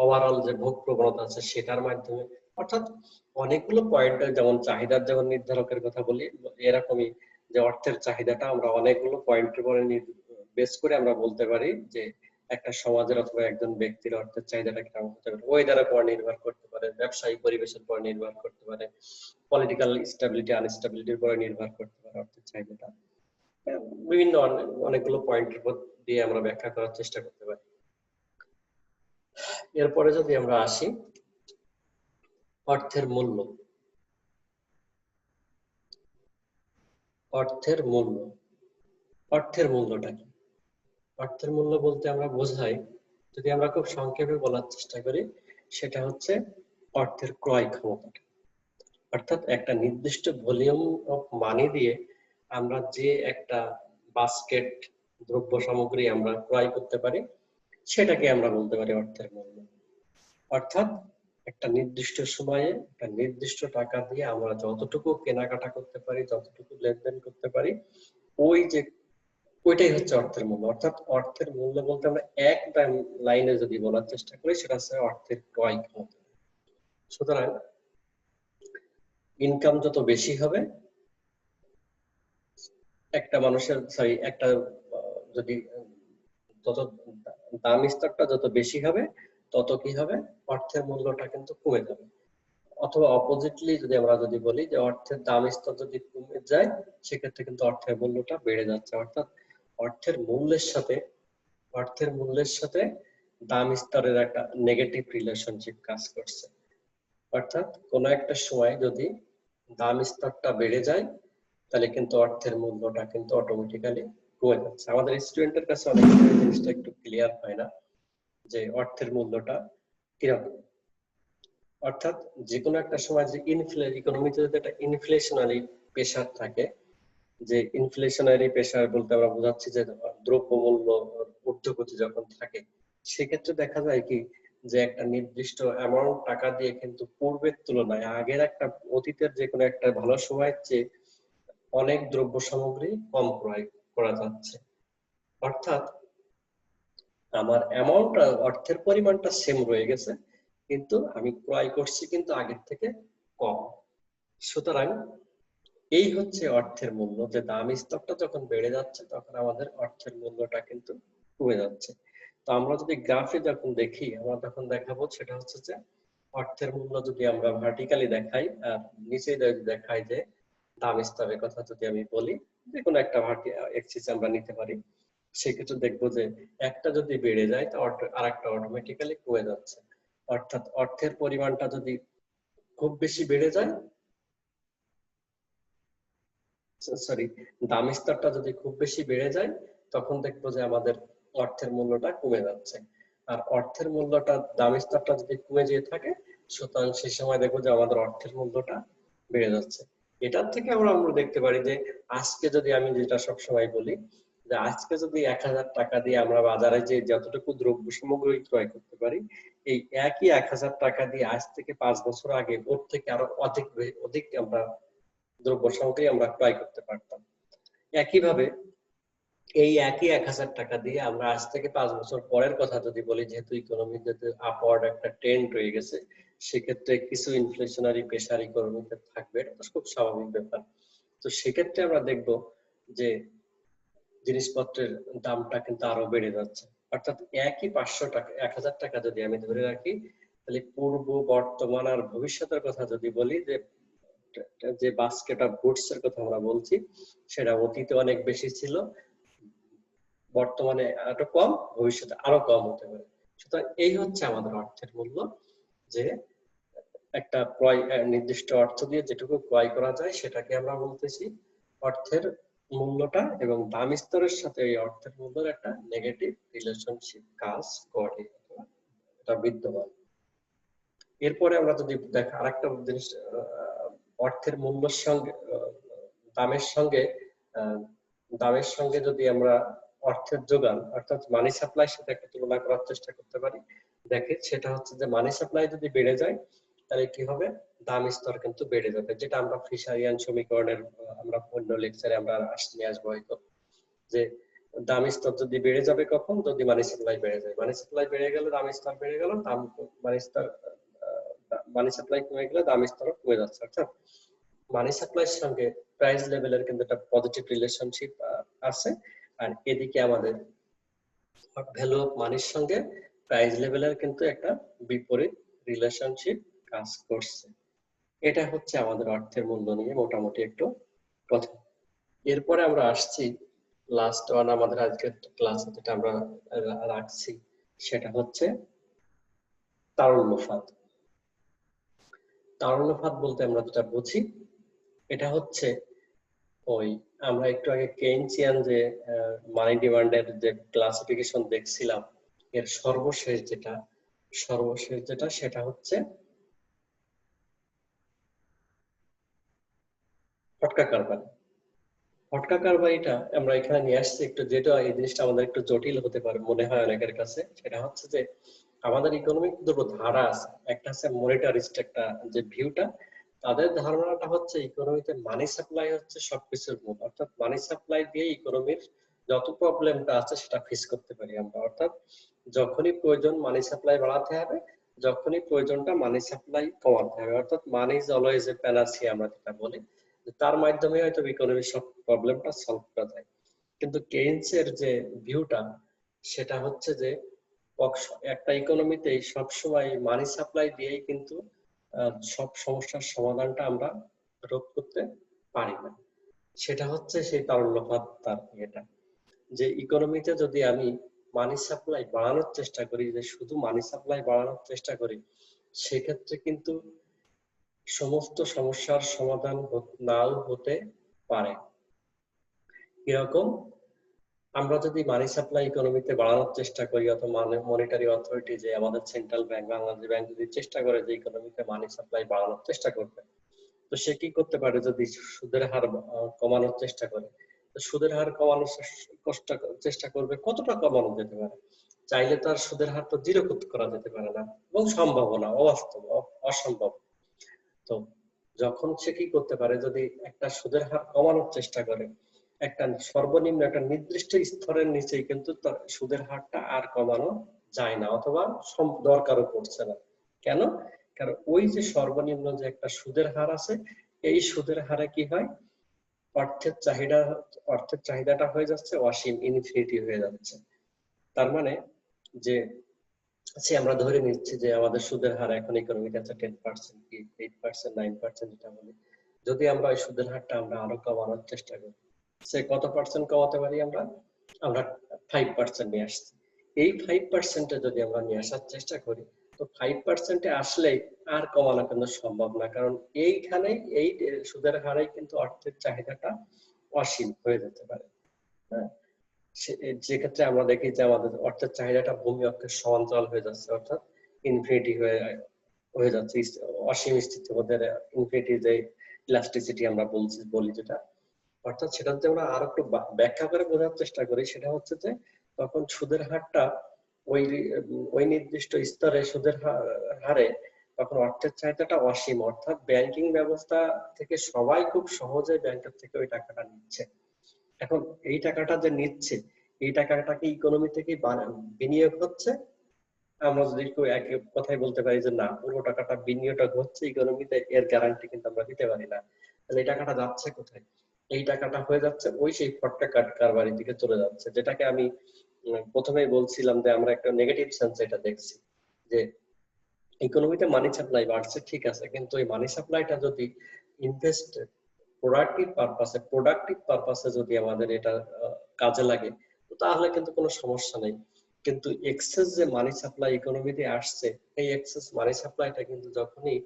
ওভারঅল যে ভোগ প্রবণতা আছে সেটার মাধ্যমে, অর্থাৎ অনেকগুলো পয়েন্ট, যেমন চাহিদার যেমন নির্ধারকের কথা বলি, এরকমই যে অর্থের চাহিদাটা আমরা অনেকগুলো পয়েন্টের উপরে বেস করে আমরা বলতে পারি যে একটা সমাজের অথবা একজন ব্যক্তির অর্থের চাহিদাটা কেমন হতে পারে। ওয়েদারের উপর নির্ভর করতে পারে, ব্যবসায়িক পরিবেশের উপর নির্ভর করতে পারে, পলিটিক্যাল স্টেবিলিটি আনস্টেবিলিটির উপর নির্ভর করতে পারে অর্থের চাহিদাটা। বিভিন্ন অনেকগুলো পয়েন্টের উপর দিয়ে আমরা ব্যাখ্যা করার চেষ্টা করতে পারি। এরপরে যদি আমরা আসি অর্থের মূল্য। অর্থের মূল্য, অর্থের মূল্যটা কি? অর্থের মূল্য বলতে আমরা বোঝাই, যদি আমরা খুব সংক্ষেপে বলার চেষ্টা করি, সেটা হচ্ছে অর্থের ক্রয় ক্ষমতা। অর্থাৎ একটা নির্দিষ্ট ভলিউম অফ মানি দিয়ে আমরা যে একটা বাস্কেট দ্রব্য সামগ্রী আমরা ক্রয় করতে পারি, সেটাকে আমরা বলতে পারি অর্থের মূল্য। অর্থাৎ একটা নির্দিষ্ট সময়ে একটা নির্দিষ্ট টাকা দিয়ে আমরা যতটুকু কেনাকাটা করতে পারি, যতটুকু লেনদেন করতে পারি, ওইটাই হচ্ছে অর্থের মূল্য। অর্থাৎ অর্থের মূল্য বলতে আমরা এক লাইনে যদি বলার চেষ্টা করি, সেটা হচ্ছে অর্থের ক্রয় ক্ষমতা। সুতরাং ইনকাম যত বেশি হবে, একটা মানুষের যদি তত দাম স্তরটা যত বেশি হবে তত কি হবে, অর্থের মূল্যটা কিন্তু কমে যাবে। অথবা অপোজিটলি যদি বলি যে অর্থের দাম স্তর যদি কমে যায়, সেক্ষেত্রে কিন্তু অর্থের মূল্যটা বেড়ে যাচ্ছে। অর্থাৎ অর্থের মূল্যের সাথে দাম স্তরের একটা নেগেটিভ রিলেশনশিপ কাজ করছে। অর্থাৎ কোনো একটা সময় যদি দাম স্তরটা বেড়ে যায়, তাহলে কিন্তু অর্থের মূল্যটা কিন্তু অটোমেটিক্যালি কমে যাচ্ছে। আমাদের স্টুডেন্টের কাছে অনেক সময় জিনিসটা একটু ক্লিয়ার হয় না যে অর্থের মূল্যটা কিরকম। অর্থাৎ যে কোনো একটা সময় যে ইকোনমিতে যদি একটা ইনফ্লেশনারি প্রেশার থাকে, যে ইনফ্লেশনারি প্রেশার বলতে আমরা বোঝাচ্ছি যে দ্রব্যমূল্য ঊর্ধ্বগতি যখন থাকে, সেক্ষেত্রে দেখা যায় কি যে একটা নির্দিষ্ট অ্যামাউন্ট টাকা দিয়ে কিন্তু পূর্বের তুলনায় আগের একটা অতীতের যে কোনো একটা ভালো সময়ের চেয়ে অনেক দ্রব্য সামগ্রী কম ক্রয় করা যাচ্ছে। অর্থাৎ আমার অ্যামাউন্টটা, অর্থের পরিমাণটা সেম রয়ে গেছে, কিন্তু আমি ক্রয় করছি কিন্তু আগের থেকে কম। সুতরাং এই হচ্ছে অর্থের মূল্য, যে দাম স্তরটা যখন বেড়ে যাচ্ছে তখন আমাদের অর্থের মূল্যটা কিন্তু কমে যাচ্ছে। তো আমরা যদি গ্রাফে যখন দেখি, আমরা তখন দেখাবো সেটা হচ্ছে যে অর্থের মূল্য যদি আমরা ভার্টিক্যালি দেখাই আর নিচে যদি দেখাই যে দাম স্তরের কথা যদি আমি বলি, যে কোনো একটা এক্সিস আমরা নিতে পারি, সেক্ষেত্রে দেখবো যে একটা যদি বেড়ে যায় তো আর একটা অটোমেটিক্যালি কমে যাচ্ছে। অর্থাৎ অর্থের পরিমাণটা যদি খুব বেশি বেড়ে যায়, সরি, দাম স্তরটা যদি খুব বেশি বেড়ে যায়, তখন দেখবো যে আমাদের অর্থের মূল্যটা কমে যাচ্ছে। আর অর্থের মূল্যটা, দাম স্তরটা যদি কমে যেতে থাকে, সুতরাং সেই সময় দেখবো যে আমাদের অর্থের মূল্যটা বেড়ে যাচ্ছে। এটার থেকে আমরা দেখতে পারি যে আজকে যদি আমি যেটা সবসময় বলি, যে আজকে যদি 1000 টাকা দিয়ে আমরা বাজারে যে যতটুকু দ্রব্য সামগ্রী ক্রয় করতে পারি, এই একই 1000 টাকা দিয়ে আজ থেকে 5 বছর আগে ওর থেকে আরো অধিক অধিক আমরা দ্রব্য সামগ্রী আমরা ক্রয় করতে পারতাম। একইভাবে এই একই 1000 টাকা দিয়ে আমরা আজ থেকে 5 বছর পরের কথা যদি বলি, যেহেতু ইকোনমিতে আপওয়ার্ড একটা ট্রেন্ড রয়ে গেছে, সেক্ষেত্রে কিছু ইনফ্লেশনারি প্রেশার ইকোনমিতে থাকবে, এটা তো খুব স্বাভাবিক ব্যাপার। তো সেক্ষেত্রে আমরা দেখব যে জিনিসপত্রের দামটা কিন্তু আরো বেড়ে যাচ্ছে। অর্থাৎ একই 500 টাকা, 1000 টাকা যদি আমি ধরে রাখি, তাহলে পূর্ব, বর্তমান আর ভবিষ্যতের কথা যদি বলি, যে বাস্কেট অফ গুডস এর কথা আমরা বলছি, সেটা অতীতে অনেক বেশি ছিল, বর্তমানে আরো কম, ভবিষ্যতে আরো কম হতে পারে। সুতরাং এই হচ্ছে আমাদের অর্থের মূল্য, যে একটা নির্দিষ্ট অর্থ দিয়ে যেটুকু ক্রয় করা যায় সেটাকে আমরা বলতেছি অর্থের মূল্যটা, এবং দাম স্তরের সাথে এই অর্থের মূল্যের একটা নেগেটিভ রিলেশনশিপ কাজ করে, এটা বিদ্যমান। এরপরে আমরা যদি দেখা আরেকটা জিনিস, অর্থের মূল্যের সঙ্গে দামের সঙ্গে দামের সঙ্গে যদি আমরা অর্থের যোগান অর্থাৎ মানি সাপ্লাইয়ের সাথে একটা তুলনা করার চেষ্টা করতে পারি, দেখে সেটা হচ্ছে যে মানি সাপ্লাই যদি বেড়ে যায়, তাহলে কি হবে, দাম স্তর কিন্তু বেড়ে যাবে, যেটা আমরা ফিশারিয়ান সমীকরণের আমরা অন্য লেকচারে আমরা নিয়ে আসবো হয়তো, যে দাম স্তর যদি বেড়ে যাবে কখন, যদি মানি সাপ্লাই বেড়ে যায়। মানি সাপ্লাই বেড়ে গেলে দাম স্তর বেড়ে গেল, দাম মানি স্তর মানি সাপ্লাই কমে গেলে দাম স্তর কমে যাচ্ছে। অর্থাৎ মানি সাপ্লাইয়ের সঙ্গে প্রাইস লেভেলের কিন্তু একটা পজিটিভ রিলেশনশিপ আছে, আর এদিকে আমাদের ভ্যালু অফ মানির সঙ্গে প্রাইস লেভেলের কিন্তু একটা বিপরীত রিলেশনশিপ কাজ করছে। এটা হচ্ছে আমাদের অর্থের মূল্য নিয়ে মোটামুটি একটু কথা। এরপরে আমরা আসছি লাস্ট ওয়ান আমাদের আজকের ক্লাসে যেটা আমরা রাখছি, সেটা হচ্ছে তারল্যফাত। তারল্যফাত বলতে আমরা যেটা বুঝি, এটা হচ্ছে ওই আমরা একটু আগে কেইনসিয়ান যে মানি ডিমান্ডের যে ক্লাসিফিকেশন দেখছিলাম, এর সর্বশেষ যেটা সেটা হচ্ছে ফটকা কারবারি। ফটকা কারবারিটা আমরা এখানে নিয়ে আসছি একটু, যেটা এই জিনিসটা আমাদের একটু জটিল হতে পারে মনে হয় অনেকের কাছে। সেটা হচ্ছে যে আমাদের ইকোনমিক দুটো ধারা আছে, একটা আছে মনিটারিস্ট একটা যে ভিউটা, তাদের ধারণাটা হচ্ছে ইকোনমিতে মানি সাপ্লাই হচ্ছে সবকিছুর মূল, অর্থাৎ মানি সাপ্লাই দিয়ে ইকোনমির যত প্রবলেমটা আছে সেটা ফেস করতে পারি আমরা। অর্থাৎ যখনই প্রয়োজন মানি সাপ্লাই বাড়াতে হবে, যখনই প্রয়োজনটা মানি সাপ্লাই কমাতে হবে, অর্থাৎ money is always a panacea আমরা যেটা বলি, তার মাধ্যমে হয়তো ইকোনমির সব প্রবলেমটা সলভ করা যায়। কিন্তু কেইনস এর যে ভিউটা, সেটা হচ্ছে যে একটা ইকোনমিতে সবসময় মানি সাপ্লাই দিয়েই কিন্তু সব সমস্যার সমাধানটা আমরা রোধ করতে পারি না। সেটা হচ্ছে সেই তারল্যপাত তার এটা, যে ইকোনমিতে যদি আমি মানি সাপ্লাই বাড়ানোর চেষ্টা করি, যে শুধু মানি সাপ্লাই বাড়ানোর চেষ্টা করি, সেক্ষেত্রে কিন্তু সমস্ত সমস্যার সমাধান নাও হতে পারে। এরকম আমরা যদি মানি সাপ্লাই ইকোনমিতে বাড়ানোর চেষ্টা করি, অথবা মনিটারি অথরিটি যে আমাদের সেন্ট্রাল ব্যাংক, বাংলাদেশ ব্যাংক যদি চেষ্টা করে যে ইকোনমিতে মানি সাপ্লাই বাড়ানোর চেষ্টা করবে, তো সে কি করতে পারে? যদি সুদের হার কমানোর চেষ্টা করে, তো সুদের হার কমানোর চেষ্টা করবে, কতটা কমানো যেতে পারে? চাইলে তার সুদের হার তো জিরো করা যেতে পারে না, এবং সম্ভব না, অবাস্তব, অসম্ভব। তো যখন সে কি করতে পারে, যদি একটা সুদের হার কমানোর চেষ্টা করে, একটা সর্বনিম্ন একটা নির্দিষ্ট স্তরের নিচেই কিন্তু তার সুদের হারটা আর কমানো যায় না, অথবা দরকারও পড়ছে না। কেন? কারণ ওই যে সর্বনিম্ন যে একটা সুদের হার আছে, এই সুদের হারে কি হয়, অর্থের চাহিদাটা হয়ে যাচ্ছে অসীম, ইনফিনিটি হয়ে যাচ্ছে। তার মানে যে আমরা ধরে নিচ্ছি যে আমাদের সুদের হার এখন ইকোনমিতে আছে 10%, কি 8%, 9% যেটা বলি। যদি আমরা ওই সুদের হারটা আমরা আরো কমানোর চেষ্টা করি, সে কত পার্সেন্ট কমাতে পারি? আমরা 5% নিয়ে আসছি। এই 5%-এ যদি আমরা নিয়ে আসার চেষ্টা করি, তো 5%-এ আসলেই আর কমানো কিন্তু সম্ভব না, কারণ এইখানেই এই সুদের হারেই কিন্তু অর্থের চাহিদাটা অসীম হয়ে যেতে পারে। হ্যাঁ, যে ক্ষেত্রে আমরা দেখি যে আমাদের অর্থের চাহিদাটা ভূমি অক্ষের সমান্তরাল হয়ে যাচ্ছে, অর্থাৎ ইনফিনিটি হয়ে যাচ্ছে, অসীম স্থিতির মধ্যে ইনফিনিটি যে ইলাস্টিসিটি আমরা বলি যেটা, অর্থাৎ সেটা যদি আমরা আরো একটু ব্যাখ্যা করে বোঝার চেষ্টা করি, সেটা হচ্ছে যে তখন সুদের হারটা ওই ওই নির্দিষ্ট স্তরে সুদের হারে তখন অর্থের চাহিদাটা অসীম, অর্থাৎ ব্যাংকিং ব্যবস্থা থেকে সবাই খুব সহজে ব্যাংকের থেকে ওই টাকাটা নিচ্ছে। এখন এই টাকাটা যে নিচ্ছে, এই টাকাটা কি ইকোনমি থেকে বিনিয়োগ হচ্ছে? আমরা যদি একটু এক কথাই বলতে পারি যে না, পুরো টাকাটা বিনিয়োগ হচ্ছে ইকোনমিতে, এর গ্যারান্টি কিন্তু আমরা দিতে পারি না। তাহলে এই টাকাটা যাচ্ছে কোথায়? এই টাকাটা হয়ে যাচ্ছে ওই সেই ফটকা কারবারির দিকে চলে যাচ্ছে, যেটাকে আমি প্রথমেই বলছিলাম যে আমরা একটা নেগেটিভ সেন্স এটা দেখছি, যে ইকোনমিতে মানি সাপ্লাই বাড়ছে, ঠিক আছে, কিন্তু এই মানি সাপ্লাইটা যদি ইনভেস্ট প্রোডাক্টিভ পারপাসে যদি আমাদের এটা কাজে লাগে, তো তাহলে কিন্তু কোনো সমস্যা নেই। কিন্তু এক্সেস যে মানি সাপ্লাই ইকোনমিতে আসছে, এই এক্সেস মানি সাপ্লাইটা কিন্তু যখনই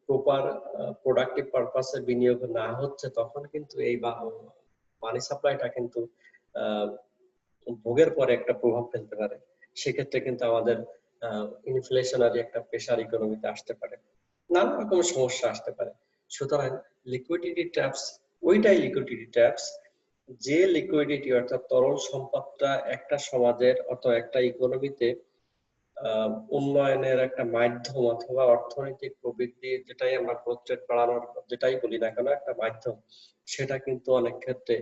প্রপার প্রোডাক্টিভ পারপাসে বিনিয়োগ না হচ্ছে, তখন কিন্তু এই মানি সাপ্লাইটা কিন্তু ভোগের পরে একটা প্রভাব ফেলতে পারে। সেক্ষেত্রে কিন্তু আমাদের ইনফ্লেশনারি একটা প্রেসার ইকোনমিতে আসতে পারে, নানা রকম সমস্যা আসতে পারে। সুতরাং লিকুইডিটি ট্র্যাপস, ওইটাই লিকুইডিটি ট্র্যাপস, যে লিকুইডিটি অর্থাৎ তরল সম্পদটা একটা সমাজের অথবা একটা ইকোনমিতে উন্নয়নের একটা মাধ্যম, অথবা অর্থনৈতিক প্রবৃদ্ধি, যেটাই আমরা গ্রোথ রেট বাড়ানোর যেটাই বলি না কেন, একটা মাধ্যম, সেটা কিন্তু অনেক ক্ষেত্রে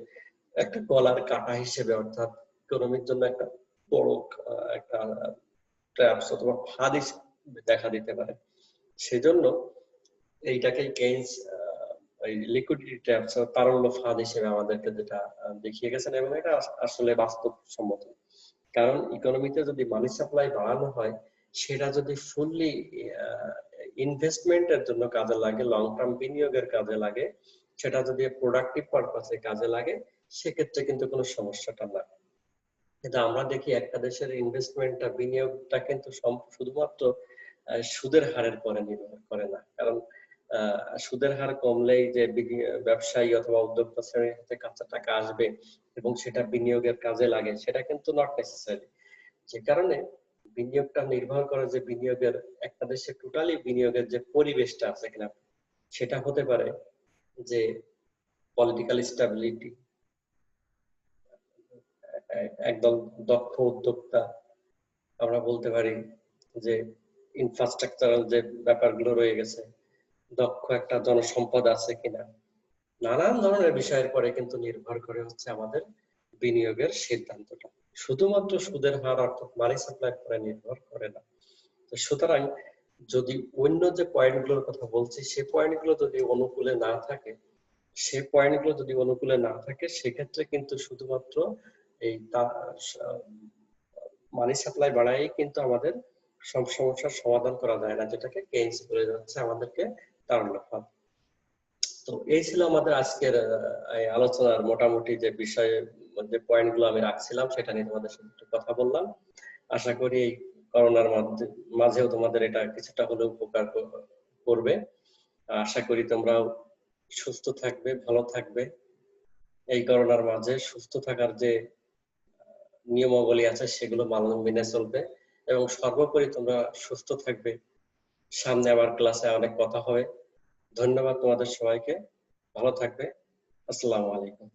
একটা গলার কাঁটা হিসেবে, অর্থাৎ ইকোনমির জন্য একটা বড় একটা ট্র্যাপস অথবা ফাঁদ দেখা দিতে পারে। সেজন্য এইটাকে কেইন্স এই লিকুইডিটি ট্র্যাপস, তারল্য ফাঁদ হিসেবে আমাদেরকে যেটা দেখিয়ে গেছেন, এবং এটা আসলে বাস্তবসম্মত। কারণ ইকোনমিতে যদি মানি সাপ্লাই বাড়ানো হয়, সেটা যদি ফুললি ইনভেস্টমেন্টের জন্য কাজে লাগে, লং টার্ম বিনিয়োগের কাজে লাগে, সেটা যদি প্রোডাক্টিভ পারপাসে কাজে লাগে, সেক্ষেত্রে কিন্তু কোনো সমস্যাটা না। কিন্তু আমরা দেখি একটা দেশের ইনভেস্টমেন্টটা, বিনিয়োগটা কিন্তু শুধুমাত্র সুদের হারের পরে নির্ভর করে না। কারণ সুদের হার কমলেই যে ব্যবসায়ী অথবা উদ্যোক্তা শ্রেণীর হাতে কাঁচা টাকা আসবে এবং সেটা বিনিয়োগের কাজে লাগে, সেটা কিন্তু নট নেসেসারি। যে কারণে বিনিয়োগটা নির্ভর করে যে বিনিয়োগের একটা দেশে টোটালি বিনিয়োগের যে পরিবেশটা আছে কিনা, সেটা হতে পারে যে পলিটিক্যাল স্টেবিলিটি, একদম দক্ষ উদ্যোক্তা, আমরা বলতে পারি যে ইনফ্রাস্ট্রাকচারাল যে ব্যাপারগুলো রয়ে গেছে, দক্ষ একটা জনসম্পদ আছে কিনা, নানান ধরনের বিষয়ের পরে কিন্তু নির্ভর করে হচ্ছে আমাদের বিনিয়োগের সিদ্ধান্তটা। শুধুমাত্র সুদের হার অর্থাৎ মানি সাপ্লাই পরে নির্ভর করে না। তো সুতরাং যদি অন্য যে পয়েন্টগুলোর কথা বলছি, সে পয়েন্টগুলো যদি অনুকূলে না থাকে, সেক্ষেত্রে কিন্তু শুধুমাত্র এই মানি সাপ্লাই বাড়াই কিন্তু আমাদের সব সমস্যার সমাধান করা যায় না, যেটাকে কেইন্স বলে যাচ্ছে আমাদেরকে তারল্যভাব। তো এই ছিল আমাদের আজকের এই আলোচনার মোটামুটি যে বিষয়ে যে পয়েন্টগুলো আমি রাখছিলাম সেটা নিয়ে তোমাদের সাথে একটু কথা বললাম। আশা করি এই করোনার মাঝেও তোমাদের এটা কিছুটা হলেও উপকার করবে। আশা করি তোমরাও সুস্থ থাকবে, ভালো থাকবে। এই করোনার মাঝে সুস্থ থাকার যে নিয়মাবলী আছে সেগুলো মেনে চলবে এবং সর্বোপরি তোমরা সুস্থ থাকবে। সামনে আবার ক্লাসে অনেক কথা হবে। ধন্যবাদ তোমাদের সবাইকে। ভালো থাকবে। আসসালামু আলাইকুম।